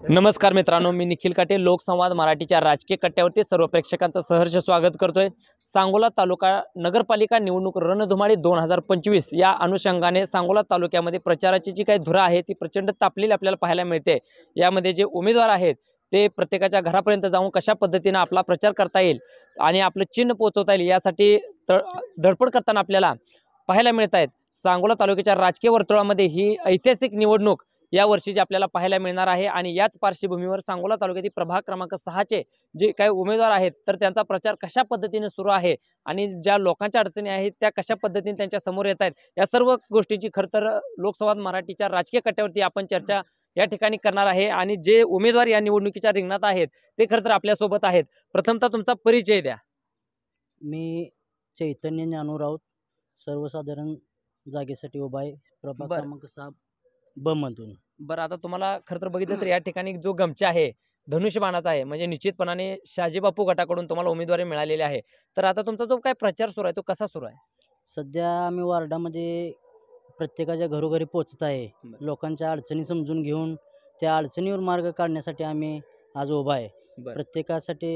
नमस्कार मित्रांनो, मी निखिल काटे लोकसंवाद मराठीच्या राजकीय कट्ट्यावरती सर्व प्रेक्षकांचं सहर्ष स्वागत करतोय। सांगोला तालुका नगरपालिका निवडणूक रणधुमाळी 2025 या अनुषंगाने सांगोला तालुक्यामध्ये प्रचाराची जी काही धुरा आहे ती प्रचंड तापलेली आपल्याला पाहायला मिळते। यामध्ये जे उमेदवार आहेत ते प्रत्येकाच्या घरापर्यंत जाऊन कशा पद्धतीने आपला प्रचार करता येईल आणि आपलं चिन्ह पोहोचवता येईल यासाठी धडपड करताना आपल्याला पाहायला मिळत आहेत। सांगोला तालुक्याच्या राजकीय वर्तुळामध्ये ही ऐतिहासिक निवडणूक या वर्षीची आपल्याला पाहायला मिळणार आहे आणि याच पार्श्वभूमीवर सांगोला तालुक्यातील प्रभाग क्रमांक 6 चे जे काही उमेदवार आहेत तर त्यांचा प्रचार कशा पद्धतीने सुरू आहे आणि ज्या लोकांच्या अडचणी आहेत त्या कशा पद्धतीने त्यांच्या समोर येत आहेत या सर्व गोष्टींची खरं तर लोकसंवाद मराठीच्या राजकीय कट्ट्यावरती आपण चर्चा या ठिकाणी करणार आहे। आणि जे उमेदवार या निवडणुकीच्या रिंगणात आहेत ते खरं तर आपल्या सोबत आहेत। प्रथमतः तुमचा परिचय द्या। मी चैतन्य ज्ञानू राऊत सर्वसाधारण जागेसाठी उभा आहे प्रभाग बरं क्रमांक 6 ब मधून। बरं आता तुम्हाला खरं तर बघितलं तर या ठिकाणी जो गमचा आहे धनुष्यबाणाचा आहे म्हणजे निश्चितपणाने शहाजीबापू गटाकडून तुम्हाला उमेदवारी मिळालेली आहे। तर आता तुमचा जो काय प्रचार सुरू आहे तो कसा सुरू आहे? सध्या आम्ही वार्डामध्ये प्रत्येकाच्या घरोघरी पोहोचत आहे। बरं लोकांच्या अडचणी समजून घेऊन त्या अडचणीवर मार्ग काढण्यासाठी आम्ही आज उभा आहे। बरं प्रत्येकासाठी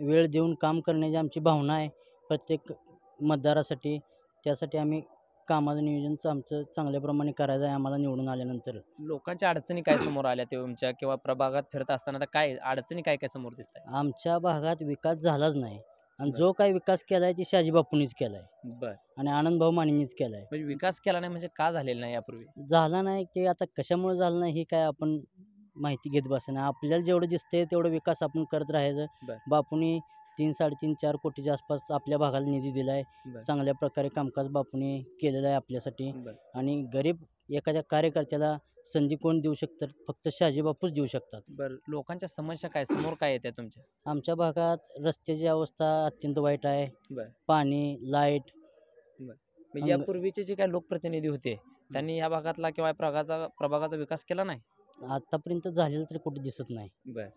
वेळ देऊन काम करण्याची आमची भावना आहे प्रत्येक मतदारासाठी। त्यासाठी आम्ही कामाचं नियोजन आमचं चांगल्याप्रमाणे करायचं आहे आम्हाला निवडून आल्यानंतर। लोकांच्या अडचणी काय समोर आल्या ते तुमच्या किंवा प्रभागात फिरत असताना आता काय अडचणी काय काय समोर दिसत आहे? आमच्या भागात विकास झालाच नाही आणि बरं जो काही विकास केला आहे ते शहाजीबापूंनीच केला आहे बरं आणि आनंदभाऊ मानेंनीच केला आहे। म्हणजे विकास केला नाही म्हणजे का झालेला नाही यापूर्वी? झाला नाही ते आता कशामुळे झालं नाही हे काय आपण माहिती घेत बसणं। आपल्याला जेवढं दिसतंय तेवढं विकास आपण करत राहायचं। बरं बापूंनी 3-3.5-4 कोटीच्या आसपास आपल्या भागाला निधी दिला आहे। बरं चांगल्या प्रकारे कामकाज बापूंनी केलेलं आहे आपल्यासाठी बरं आणि गरीब एखाद्या कार्यकर्त्याला संधी कोण देऊ शकतात? फक्त शहाजीबापूच देऊ शकतात। बरं लोकांच्या समस्या काय समोर काय येत्या तुमच्या? आमच्या भागात रस्त्याची अवस्था अत्यंत वाईट आहे। बरं पाणी, लाईट बरं म्हणजे यापूर्वीचे जे काही लोकप्रतिनिधी होते त्यांनी या भागातला किंवा प्रभागाचा विकास केला नाही? आतापर्यंत झालेलं तरी कुठे दिसत नाही। बरं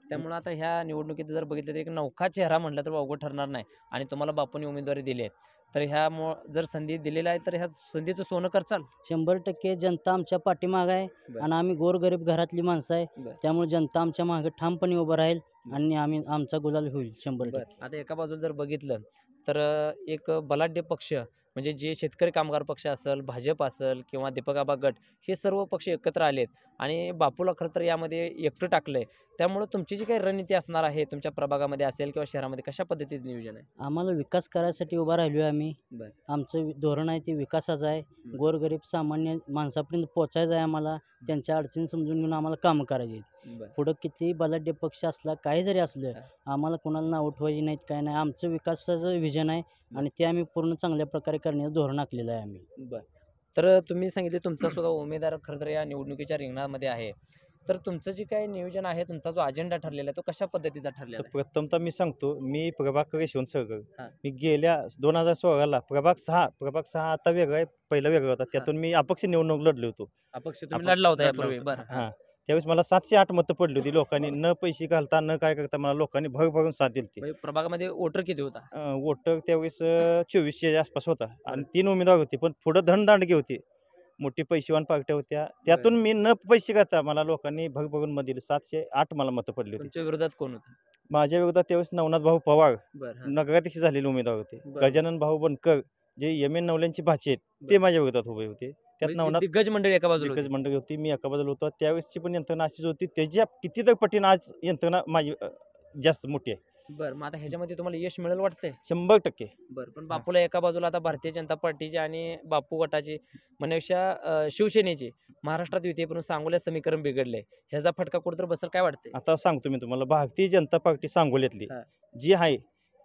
त्यामुळे आता ह्या निवडणुकीत जर बघितलं तर एक नौका चेहरा म्हटलं तर अवघड ठरणार नाही आणि तुम्हाला बापूंनी उमेदवारी दिली आहे तर ह्यामुळं जर संधी दिलेली आहे तर ह्या संधीचं सोनं करचाल? 100% जनता आमच्या पाठीमागं आहे बरं आणि आम्ही गोरगरीब घरातली माणसं आहे। बरं त्यामुळे जनता आमच्या मागे ठामपणे उभं राहील आणि आमचा गुलाल होईल 100%। बरं आता एका बाजूला जर बघितलं तर एक बलाढ्य पक्ष म्हणजे जे शेतकरी कामगार पक्ष असेल, भाजप असेल किंवा दीपक आबा गट हे सर्व पक्ष एकत्र आलेत आणि बापूला खरं तर यामध्ये एकटं टाकलंय। त्यामुळे तुमची जी काही रणनीती असणार आहे तुमच्या प्रभागामध्ये असेल किंवा शहरामध्ये कशा पद्धतीचं नियोजन आहे? आम्हाला विकास करायसाठी उभा राहिलो आहे आम्ही। बरं आमचं धोरण आहे ते विकासाचं आहे। गोरगरीब सामान्य माणसापर्यंत पोचायचं आहे आम्हाला। त्यांच्या अडचणी समजून घेऊन आम्हाला कामं करायची आहेत। बरं पुढं कितीही बलाढ्य पक्ष असला काही जरी असलं हां आम्हाला कोणाला नाव उठवायची नाहीत काय नाही। आमचं विकासाचं विजन आहे आणि ते आम्ही पूर्ण चांगल्या प्रकारे करण्याचं धोरण आखलेलं आहे आम्ही। बरं तर तुम्ही सांगितले तुमचा सुद्धा उमेदवार खरं तर या निवडणुकीच्या रिंगणामध्ये आहे तर तुमचं जे काही नियोजन आहे तुमचा जो अजेंडा ठरलेला आहे तो कशा पद्धतीचा ठरलेला तर आहे? प्रथमतः मी सांगतो, मी प्रभाग यशवंत सरगर. हां मी गेल्या 2016ला प्रभाग 6 आता वेगळा आहे, पहिला वेगळा होता. त्यातून मी अपक्ष निवडणूक लढलो होतो. अपक्ष तुम्ही लढला होता यापूर्वी? बरं हां हां, त्यावेळेस मला 708 मतं पडली होती. लोकांनी न पैसे घालता न काय करता मला लोकांनी भरभरून साथ दिली होती. म्हणजे प्रभागामध्ये वोटर किती होता? वोटर त्यावेळेस 2400च्या आसपास होता आणि 3 उमेदवार होते. पण पुढं धनदांडगी होती. मोठी पैसेवान पार्ट्या होत्या. त्यातून मी न पैसे घालता मला लोकांनी भरभरून मत दिली. 708 मला मतं पडली होती. तुमच्या विरोधात कोण होतं? माझ्या विरोधात त्यावेळेस नवनाथ भाऊ पवार बरं हां नगराध्यक्ष झालेले उमेदवार होते। बरं गजानन भाऊ बनकर जे एम.एन. नवल्यांची भाचे आहेत ते बरं माझ्या विरोधात उभे होते। त्यात म्हणजे नवनाथ दिग्गज मंडळी एका बाजूला दिग्गज होती. मंडळी होती, मी एका बाजूला होतो। त्यावेळेसची पण यंत्रणा अशीच होती, त्याच्या कितीतरी पटीनं आज यंत्रणा माझी जास्त मोठी आहे। बरं मग आता ह्याच्यामध्ये तुम्हाला यश मिळेल वाटतंय? 100%. बरं पण बापूला एका बाजूला आता भारतीय जनता पार्टीची आणि बापू गटाची म्हणण्यापेक्षा शिवसेनेची महाराष्ट्रात युती आहे, पण सांगोल्यात समीकरण बिघडलंय ह्याचा फटका कुठं तर बसेल काय वाटतंय? आता सांगतो मी तुम्हाला, भारतीय जनता पार्टी सांगोल्यातली हां जी आहे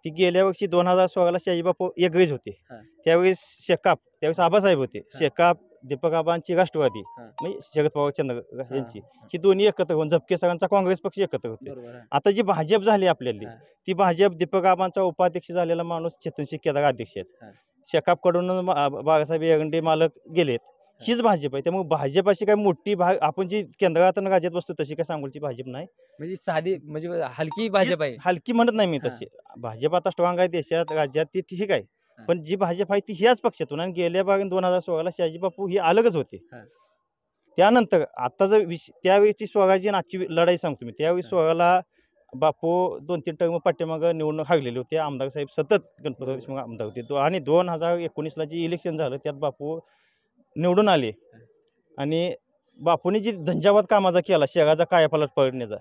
ती गेल्या वर्षी 2016ला शहाजीबापू वेगळेच होते। हां त्यावेळेस शेकाप, त्यावेळेस आबासाहेब होते। हां शेकाप, दीपक आबांची राष्ट्रवादी हां म्हणजे शरद पवार चंद्र हां यांची हां ही दोन्ही एकत्र होऊन झपके सरांचा काँग्रेस पक्ष एकत्र होते। बरोबर हां आता जी भाजप झाली आपल्याली हां ती भाजप दीपक आबांचा उपाध्यक्ष झालेला माणूस चेतन केदार अध्यक्ष आहेत। हां शेकापकडून बाळासाहेब एरंडे मालक गेलेत, हां हीच भाजप आहे। त्यामुळे भाजप अशी काही मोठी आपण जी केंद्रात आणि राज्यात बसतो तशी काय सांगोलची भाजप नाही। म्हणजे साधी म्हणजे हलकी भाजप आहे. हलकी म्हणत नाही मी हां तशी, भाजप आता स्ट्रॉंग आहे देशात राज्यात ती ठीक आहे। हां पण जी भाजप आहे ती ह्याच पक्षातून आणि गेल्या बाग 2016ला शहाजीबापू ही अलगच होते। हां त्यानंतर आता जर त्यावेळीची स्वराची आणि आजची लढाई सांगतो मी. त्यावेळी स्वराला बापू 2-3 टर्म पाठीमागं निवडणूक हरलेले होते. आमदार साहेब सतत गणपतराव देशमुख आमदार होते. आणि 2019ला जे इलेक्शन झालं त्यात बापू निवडून आले आणि बापूने जी झंझावात कामाचा केला शहराचा कायापालट पडण्याचा,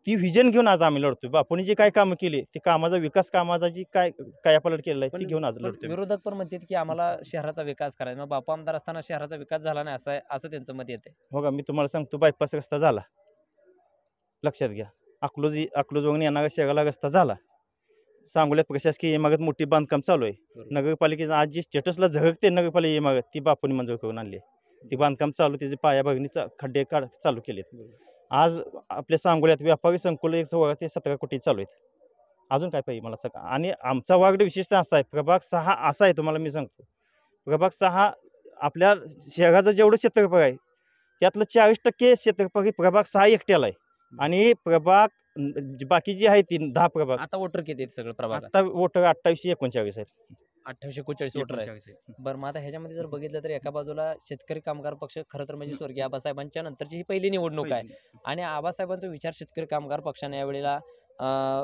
ती व्हिजन घेऊन आज आम्ही लढतोय. बापूने जी काय कामं केली ते कामाचा विकास कामाचा जी काय कायापालट केलेला आहे ती घेऊन आज लढतोय. विरोधक पण म्हणतात की आम्हाला शहराचा विकास करायचा, मग बापू आमदार असताना शहराचा विकास झाला नाही असं त्यांचं मत येते. हो का, मी तुम्हाला सांगतो बायपास रस्ता झाला, लक्षात घ्या. अकलूजवरून येणारा शहराला रस्ता झाला. सांगोल्यात प्रशासकीय इमारत मोठी बांधकाम चालू आहे. नगरपालिकेचं आज जी स्टेटसला झळकते नगरपालिका इमारत ती बापूने मंजूर करून आणली आहे. ती बांधकाम चालू, त्याचे पायाभरणीचा खड्डे चालू केलेत. आज आपल्या सांगोल्यात व्यापारी संकुल 16 ते 17 कोटी चालू आहेत. अजून काय पाहिजे मला सांगा. आणि आमचा वार्ड विशेषतः असा आहे, प्रभाग 6 असा आहे तुम्हाला मी सांगतो. प्रभाग 6 आपल्या शहराचं जेवढं क्षेत्रफळ आहे त्यातलं 40% क्षेत्रफळ हे प्रभाग 6 एकट्याला आहे. आणि प्रभाग बाकी जी आहे ती 10 प्रभाग, आता वोटर किती आहेत सगळं प्रभागात? आता वोटर 2839 आहेत. 2839 वोटर आहेत. 39 आहेत. बरं, मग आता ह्याच्यामध्ये जर बघितलं तर एका बाजूला शेतकरी कामगार पक्ष खरं तर म्हणजे स्वर्गीय आबासाहेबांच्या नंतरची ही पहिली निवडणूक आहे आणि आबासाहेबांचा विचार शेतकरी कामगार पक्षाने यावेळेला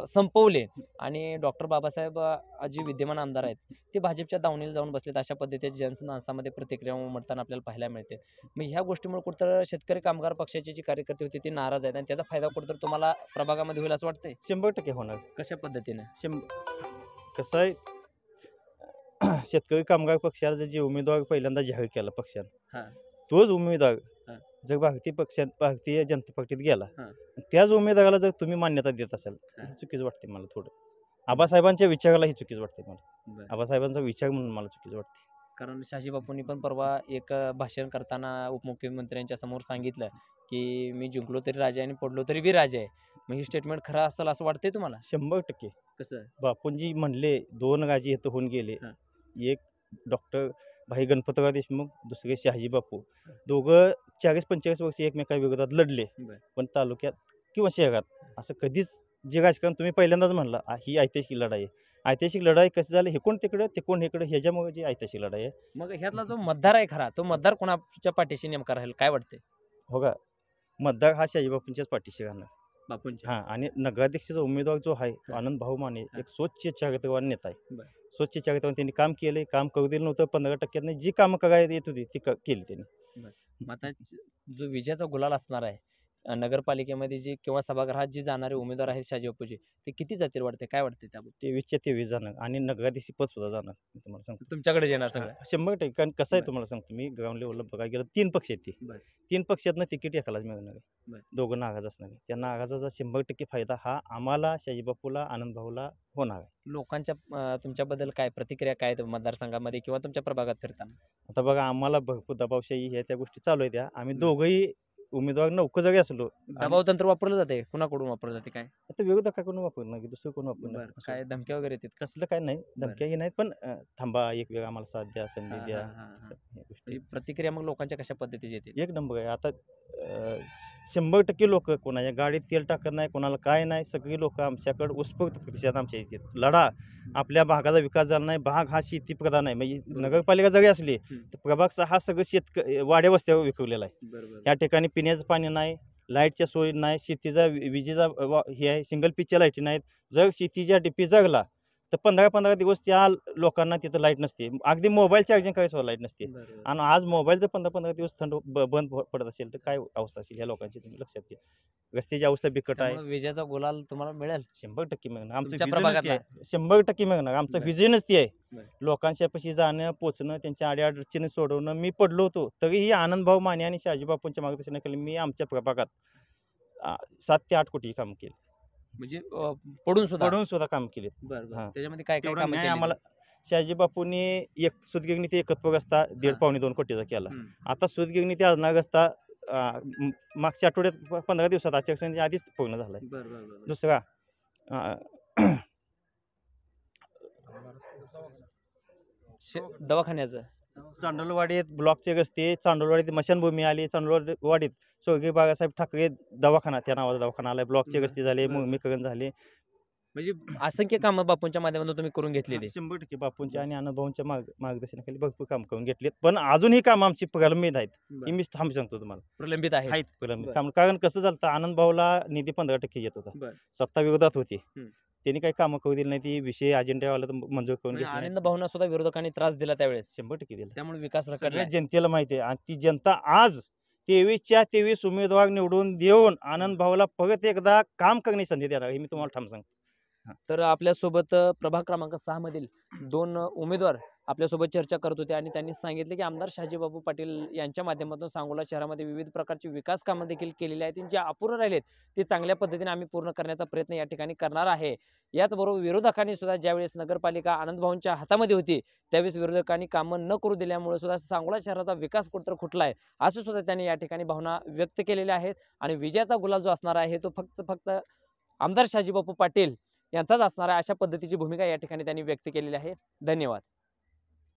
संपवले आणि डॉक्टर बाबासाहेब जे विद्यमान आमदार आहेत ते भाजपच्या दावणीला जाऊन बसलेत. अशा पद्धतीने जनमानसामध्ये प्रतिक्रिया उमटताना आपल्याला पाहायला मिळते. मग ह्या गोष्टीमुळे कुठंतर शेतकरी कामगार पक्षाची जी कार्यकर्ते होती ती नाराज आहेत आणि त्याचा फायदा कुठंतर तुम्हाला प्रभागामध्ये होईल असं वाटतंय? 100% होणार. कशा पद्धतीने? कसं आहे, शेतकरी कामगार पक्षाला जे उमेदवार पहिल्यांदा जाहीर केला पक्षानं, तोच उमेदवार जर भारतीय जनता पार्टीत गेला, त्याच उमेदवाराला जर तुम्ही मान्यता देत असाल तर चुकीचं वाटते मला थोडं. आबासाहेबांच्या विचाराला ही चुकीचं वाटते मला. आबासाहेबांचा विचार म्हणून मला चुकीचं वाटते. कारण शहाजी बापूंनी पण परवा एक भाषण करताना उपमुख्यमंत्र्यांच्या समोर सांगितलं की मी जिंकलो तरी राजा आणि पडलो तरी बी राजा आहे. मग ही स्टेटमेंट खरं असेल असं वाटतंय तुम्हाला? 100%. कसं? बापूंजी म्हणले 2 राजे इथं होऊन गेले, एक डॉक्टर भाई गणपतराव देशमुख, दुसरे शहाजी बापू. दोघं 40-45 वर्ष एकमेकाविरोधात लढले, पण तालुक्यात किंवा शहरात असं कधीच जे राजकारण तुम्ही पहिल्यांदाच म्हणला ही ऐतिहासिक लढाई आहे. ऐतिहासिक लढाई कसं झालं, हिकून तिकडं तिकून इकडं, ह्याच्यामुळे जी ऐतिहासिक लढाई आहे. मग ह्यातला जो मतदार आहे खरा, तो मतदार कोणाच्या पाठीशी नेमका राहील काय वाटते? हो का, मतदार हा शहाजी बापूंच्याच पाठीशी राहणार. बापूंच्या? हां. आणि नगराध्यक्षाचा उमेदवार जो आहे तो आनंद भाऊ माने एक स्वच्छ चारित्र्यवान नेता आहे. स्वच्छ चारित्र्यवान, त्यांनी काम केले, काम करू दिलं नव्हतं. 15% जी कामं करायला येत होती ती केली त्यांनी. मग आता जो विजयाचा गुलाल असणार आहे नगरपालिकेमध्ये जी किंवा सभागृहात जी जाणारे उमेदवार आहेत शहाजी बापूजी, ते किती जातील वाटते? काय वाटते त्याबद्दल? 23च्या 23 जाणार आणि नगराध्यक्ष पद सुद्धा जाणार. मी तुम्हाला सांगतो तुमच्याकडे येणार सगळं? 100%. कारण कसं आहे तुम्हाला सांगतो मी, ग्राउंड लेवलला बघायला गेलं 3 पक्ष आहेत. ती 3 पक्षातनं तिकीट एकालाच मिळणार आहे. दोघं नाराज असणार आहे. त्या नाराजाचा 100% फायदा हा आम्हाला, शहाजी बापूला, आनंद भाऊला होणार आहे. लोकांच्या तुमच्याबद्दल काय प्रतिक्रिया काय आहेत मतदारसंघामध्ये किंवा तुमच्या प्रभागात फिरताना? आता बघा, आम्हाला भरपूर दबावशाही ह्या त्या गोष्टी चालू आहेत. त्या आम्ही दोघंही उमेदवार नौकं जरी असलो, दबाव तंत्र वापरलं जाते, कुणाकडून वापरलं जाते काय? आता विरोधकाकडून वापरणार की दुसरं कोण वापरणार? काय धमक्या वगैरे येतात? कसलं काय नाही, धमक्याही नाहीत, पण थांबा एक वेळ आम्हाला साथ द्या, संधी द्या. ही म्हणजे प्रतिक्रिया मग लोकांच्या कशा पद्धतीची येते? एक नंबर आहे. आता 100% लोक कोणाच्या गाडीत तेल टाकत नाही, कोणाला काय नाही. सगळी लोक आमच्याकडे उत्स्फूर्त प्रतिसाद आमच्या येतात. लढा, आपल्या भागाचा विकास झाला नाही. भाग हा शेतीप्रधान आहे. म्हणजे नगरपालिका जरी असली तर प्रभाग 6 सगळं वाड्या वस्त्यावर विखुरलेला आहे. या ठिकाणी पिण्याचं पाणी नाही, लाईटच्या सोयी नाही, शेतीचा विजेचा हे आहे, सिंगल पिचच्या लाईटी नाहीत. जर शेतीच्या डीपी जगला तर 15-15 दिवस त्या लोकांना तिथं लाईट नसते. अगदी मोबाईल चार्जिंग करायचं लाईट नसते. आणि आज मोबाईल जर 15-15 दिवस बंद पडत असेल तर काय अवस्था असेल ह्या लोकांची, तुम्ही लक्षात घ्या. रस्त्याची अवस्था बिकट आहे. विजेचा गुलाल तुम्हाला मिळेल? 100% मिळणार. आमचं तुमच्या विजनच प्रभागात ते आहे. 100% मिळणार. आमचं विजनच ते आहे. लोकांच्या पाशी जाणं, पोचणं, त्यांच्या अडीअडचणी सोडवणं. मी पडलो होतो तरीही आनंदभाऊ माने आणि शहाजी बापूंच्या मार्गदर्शनाखाली मी आमच्या प्रभागात 7 ते 8 कोटी काम केले. म्हणजे पडून सुद्धा काम केले. त्याच्यामध्ये काय काय तेवढा कामं न्याय केली? आम्हाला शहाजी बापूंनी एक सुतगिरणी ते एकत्र रस्ता 1.5-2 कोटीचा केला. आता सुतगिरणी ते आजनाग रस्ता मागच्या आठवड्यात 15 दिवसात आचारसंहितेच्या आधीच पूर्ण झालाय. दुसरा दवाखान्याचं चांडोलवाडीत ब्लॉकचे रस्ते, चांडोलवाडीत मशानभूमी आली, चांडोलवाडीत स्वर्गीय बाळासाहेब ठाकरे दवाखाना, त्या नावाचा दवाखाना आलाय. ब्लॉकचे रस्ते झाले, मुर्मीकरण झाले. म्हणजे असंख्य कामं बापूंच्या माध्यमातून तुम्ही करून घेतलेली. 100% बापूंच्या आणि अनुभवांच्या मार्गदर्शनाखाली भरपूर काम करून घेतलेत. पण अजूनही काम आमची प्रलंबित आहेत. ही मी ठाम सांगतो तुम्हाला. प्रलंबित आहेत. आहेत प्रलंबित बरं. काम. कारण कसं झालं आनंद भाऊला निधी 15% येत होता. बरं. सत्ता विरोधात होती. हं. त्यांनी काही कामं करू दिली नाही. ती विषय अजेंड्यावाला तर मंजूर करून म्हणजे घेतले आनंद भाऊंना सुद्धा विरोधकांनी त्रास दिला त्यावेळेस. 100% दिला. त्यामुळे विकास सगळ्या रखडला. जनतेला माहिती आहे आणि ती जनता आज 23च्या 23 उमेदवार निवडून देऊन आनंद भाऊला परत एकदा काम करण्याची संधी देणार हे मी तुम्हाला ठाम सांगतो. तर आपल्यासोबत प्रभाग क्रमांक 6 मधील 2 उमेदवार आपल्यासोबत चर्चा करत होते आणि त्यांनी सांगितले की आमदार शहाजीबापू पाटील यांच्या माध्यमातून सांगोला शहरामध्ये विविध प्रकारची विकास कामं देखील केलेली आहेत. जी अपूर्ण राहिलेत ते चांगल्या पद्धतीने आम्ही पूर्ण करण्याचा प्रयत्न या ठिकाणी करणार आहे. याचबरोबर विरोधकांनी सुद्धा ज्यावेळेस नगरपालिका आनंद भाऊंच्या हातामध्ये होती त्यावेळेस विरोधकांनी कामं न करू दिल्यामुळे सुद्धा सांगोला शहराचा विकास कुठंतर खुटला आहे असं सुद्धा त्यांनी या ठिकाणी भावना व्यक्त केलेल्या आहेत. आणि विजयाचा गुलाल जो असणार आहे तो फक्त आमदार शहाजीबापू पाटील यांचाच असणार आहे अशा पद्धतीची भूमिका या ठिकाणी त्यांनी व्यक्त केलेली आहे. धन्यवाद.